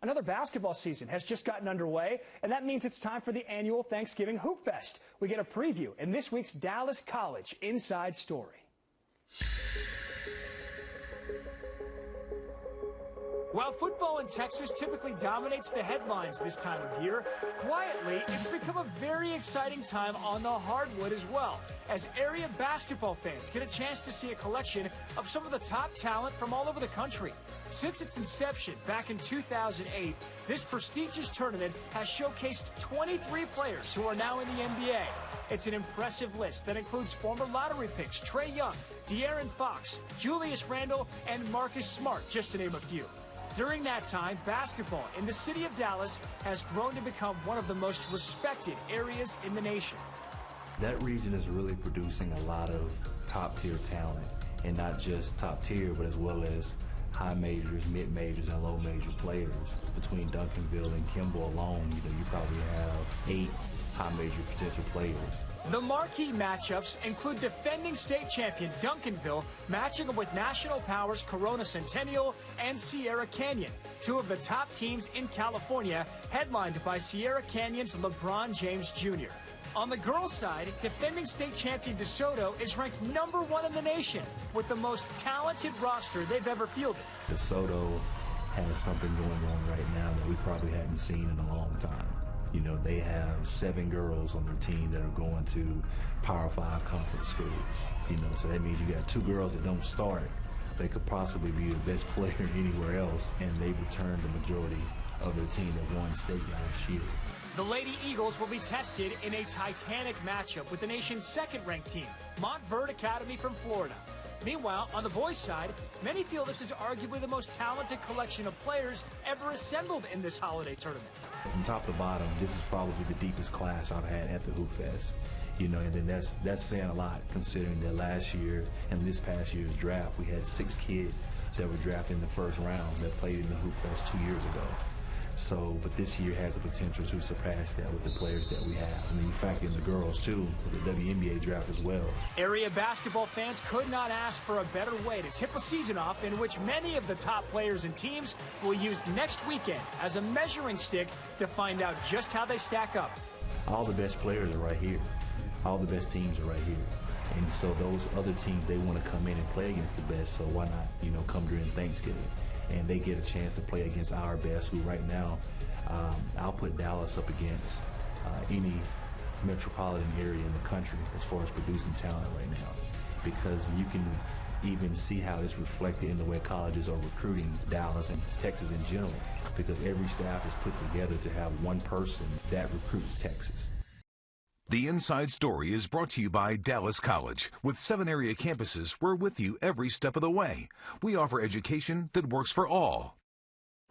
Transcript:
Another basketball season has just gotten underway, and that means it's time for the annual Thanksgiving Hoopfest. We get a preview in this week's Dallas College Inside Story. While football in Texas typically dominates the headlines this time of year, quietly, it's become a very exciting time on the hardwood as well, as area basketball fans get a chance to see a collection of some of the top talent from all over the country. Since its inception back in 2008, this prestigious tournament has showcased 23 players who are now in the NBA. It's an impressive list that includes former lottery picks Trae Young, De'Aaron Fox, Julius Randle, and Marcus Smart, just to name a few. During that time, basketball in the city of Dallas has grown to become one of the most respected areas in the nation. That region is really producing a lot of top-tier talent, and not just top-tier, but as well as high majors, mid-majors, and low-major players. Between Duncanville and Kimball alone, you probably have 8 high-major potential players. The marquee matchups include defending state champion Duncanville matching up with national powers Corona Centennial and Sierra Canyon, two of the top teams in California, headlined by Sierra Canyon's LeBron James Jr. On the girls' side, defending state champion DeSoto is ranked #1 in the nation with the most talented roster they've ever fielded. DeSoto has something going on right now that we probably hadn't seen in a long time. They have 7 girls on their team that are going to Power 5 conference schools. So that means you got 2 girls that don't start. They could possibly be the best player anywhere else, and they returned the majority of their team that won state last year. The Lady Eagles will be tested in a titanic matchup with the nation's second-ranked team, Montverde Academy from Florida. Meanwhile, on the boys' side, many feel this is arguably the most talented collection of players ever assembled in this holiday tournament. From top to bottom, this is probably the deepest class I've had at the Hoopfest. And then that's saying a lot, considering that last year and this past year's draft, we had 6 kids that were drafted in the first round that played in the Hoopfest 2 years ago. But this year has the potential to surpass that with the players that we have. And then you factor in the girls, too, with the WNBA draft as well. Area basketball fans could not ask for a better way to tip a season off in which many of the top players and teams will use next weekend as a measuring stick to find out just how they stack up. All the best players are right here. All the best teams are right here. And so those other teams, they want to come in and play against the best, so why not, come during Thanksgiving? And they get a chance to play against our best, who right now, I'll put Dallas up against any metropolitan area in the country as far as producing talent right now, because you can even see how it's reflected in the way colleges are recruiting Dallas and Texas in general, because every staff is put together to have one person that recruits Texas. The Inside Story is brought to you by Dallas College. With 7 area campuses, we're with you every step of the way. We offer education that works for all.